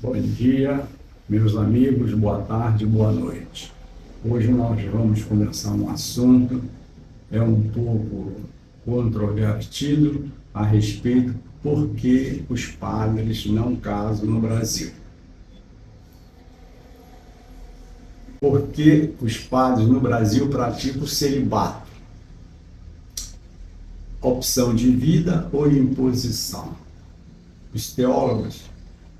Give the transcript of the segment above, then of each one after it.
Bom dia, meus amigos, boa tarde, boa noite. Hoje nós vamos começar um assunto, um pouco controvertido, a respeito por que os padres não casam no Brasil. Por que os padres no Brasil praticam o celibato? Opção de vida ou imposição? Os teólogos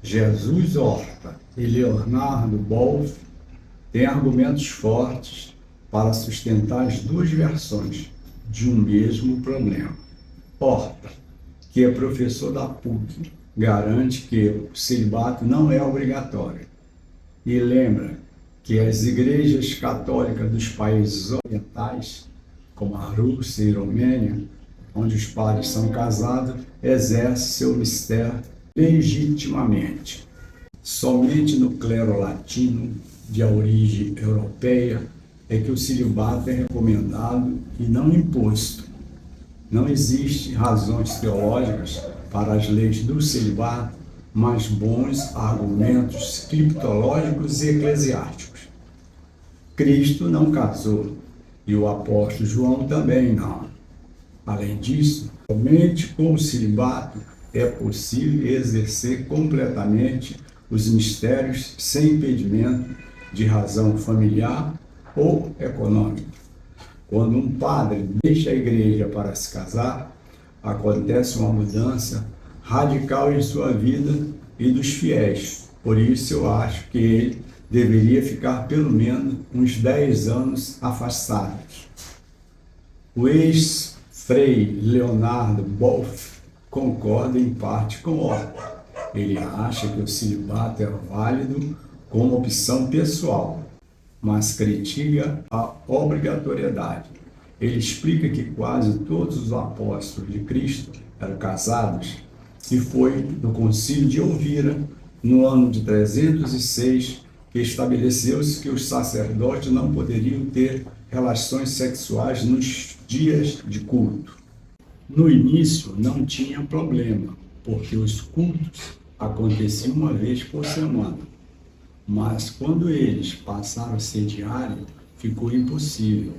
Jesus Horta e Leonardo Boff têm argumentos fortes para sustentar as duas versões de um mesmo problema. Horta, que é professor da PUC, garante que o celibato não é obrigatório e lembra que as igrejas católicas dos países orientais, como a Rússia e a Romênia, onde os padres são casados, exercem seu mistério legitimamente. Somente no clero latino, de origem europeia, é que o celibato é recomendado e não imposto. Não existem razões teológicas para as leis do celibato, mas bons argumentos criptológicos e eclesiásticos. Cristo não casou e o apóstolo João também não. Além disso, somente com o celibato é possível exercer completamente os mistérios sem impedimento de razão familiar ou econômica. Quando um padre deixa a igreja para se casar, acontece uma mudança radical em sua vida e dos fiéis. Por isso eu acho que ele deveria ficar pelo menos uns 10 anos afastado. O ex-frei Leonardo Boff concorda em parte com Horta. Ele acha que o celibato é válido como opção pessoal, mas critica a obrigatoriedade. Ele explica que quase todos os apóstolos de Cristo eram casados e foi no Concílio de Elvira, no ano de 306, que estabeleceu-se que os sacerdotes não poderiam ter relações sexuais nos dias de culto. No início não tinha problema, porque os cultos aconteciam uma vez por semana. Mas quando eles passaram a ser diário, ficou impossível.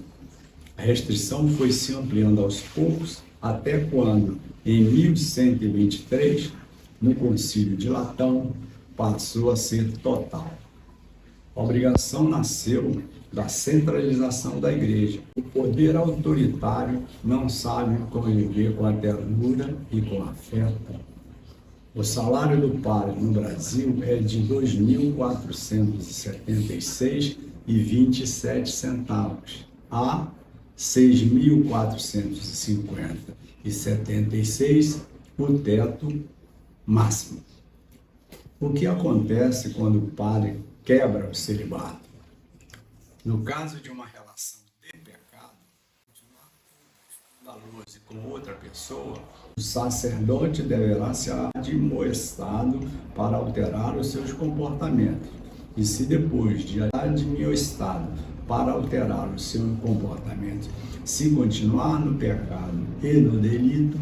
A restrição foi se ampliando aos poucos, até quando, em 1123, no Concílio de Latão, passou a ser total. A obrigação nasceu da centralização da igreja. O poder autoritário não sabe conviver com a ternura e com a afeto. O salário do padre no Brasil é de R$ 2.476,27 a R$ 6.450,76 o teto máximo. O que acontece quando o padre quebra o celibato? No caso de uma relação de pecado, escandalosa com outra pessoa, o sacerdote deverá ser admoestado para alterar os seus comportamentos. E se depois de admoestado para alterar o seu comportamento, se continuar no pecado e no delito,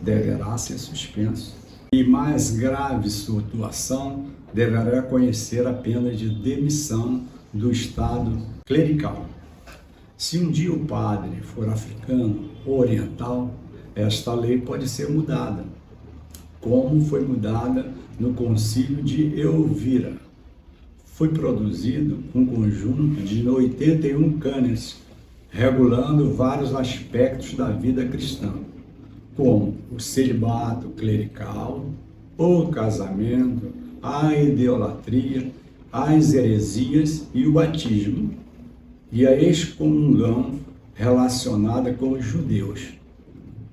deverá ser suspenso. E mais grave sua atuação, deverá conhecer a pena de demissão do estado clerical. Se um dia o padre for africano ou oriental, esta lei pode ser mudada, como foi mudada no Concílio de Elvira. Foi produzido um conjunto de 81 cânones, regulando vários aspectos da vida cristã, como o celibato clerical, o casamento, a idolatria, as heresias e o batismo, e a excomunhão relacionada com os judeus.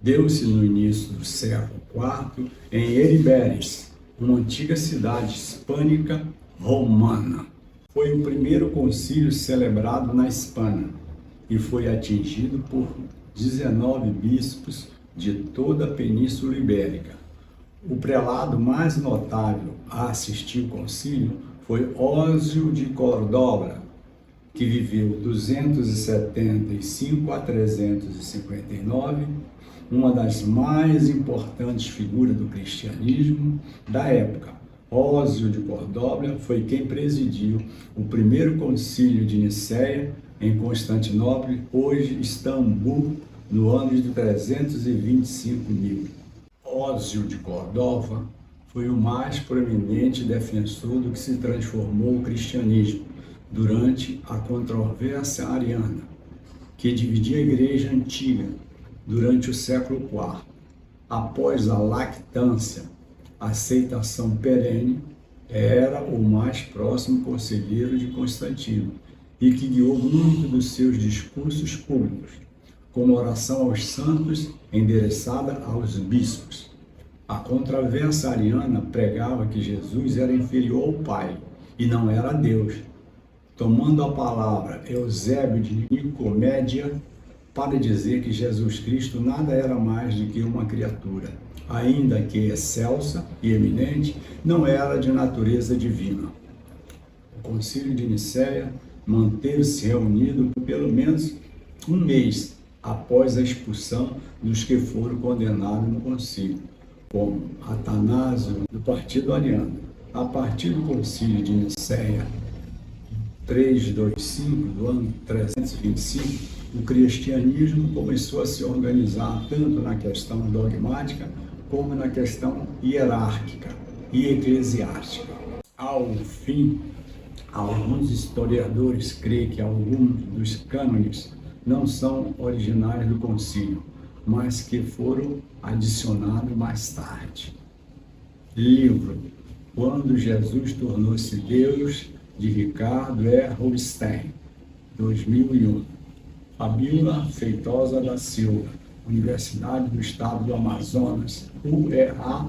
Deu-se no início do século IV em Heriberes, uma antiga cidade hispânica romana. Foi o primeiro concílio celebrado na Espanha e foi atingido por 19 bispos de toda a Península Ibérica. O prelado mais notável a assistir ao concílio foi Ósio de Córdoba, que viveu 275 a 359, uma das mais importantes figuras do cristianismo da época. Ósio de Cordóvia foi quem presidiu o primeiro concílio de Nicéia em Constantinopla, hoje Istambul, no ano de 325.000. Ósio de Cordóvia foi o mais proeminente defensor do que se transformou o cristianismo durante a controvérsia ariana, que dividia a igreja antiga durante o século IV. Após a lactância, a aceitação perene, era o mais próximo conselheiro de Constantino e que guiou muito dos seus discursos públicos, como oração aos santos endereçada aos bispos. A controvérsia ariana pregava que Jesus era inferior ao Pai e não era Deus, tomando a palavra Eusébio de Nicomédia para dizer que Jesus Cristo nada era mais do que uma criatura, ainda que excelsa e eminente, não era de natureza divina. O Concílio de Nicéia manteve-se reunido por pelo menos um mês após a expulsão dos que foram condenados no concílio, como Atanásio do partido ariano. A partir do Concílio de Nicéia 325, do ano 325, o cristianismo começou a se organizar tanto na questão dogmática como na questão hierárquica e eclesiástica. Ao fim, alguns historiadores creem que alguns dos cânones não são originais do concílio, mas que foram adicionados mais tarde. Livro Quando Jesus Tornou-se Deus, de Ricardo E. Rubinstein, 2001. Fabíola Feitosa da Silva, Universidade do Estado do Amazonas, UEA,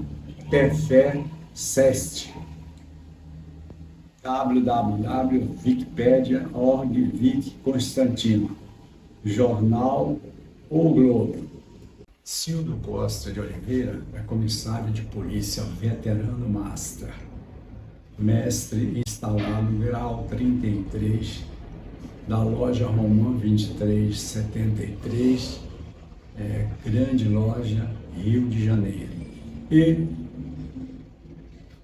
TFE, SEST, www.wikipedia.org, Vic Constantino, Jornal O Globo. Cildo Costa de Oliveira é comissário de polícia veterano master, mestre instalado grau 33, da loja Romã 2373, Grande Loja, Rio de Janeiro. E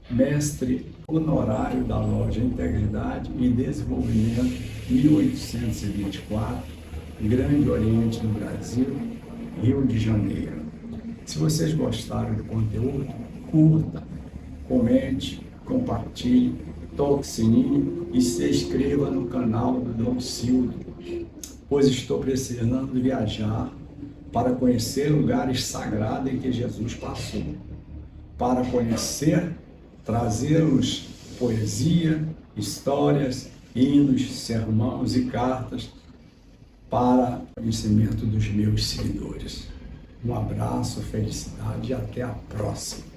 mestre honorário da loja Integridade e Desenvolvimento 1824, Grande Oriente do Brasil, Rio de Janeiro. Se vocês gostaram do conteúdo, curta, comente, compartilhe, toque o sininho e se inscreva no canal do Dom Cildo, pois estou precisando viajar para conhecer lugares sagrados em que Jesus passou, para conhecer, trazer-vos poesia, histórias, hinos, sermões e cartas para conhecimento dos meus seguidores. Um abraço, felicidade e até a próxima.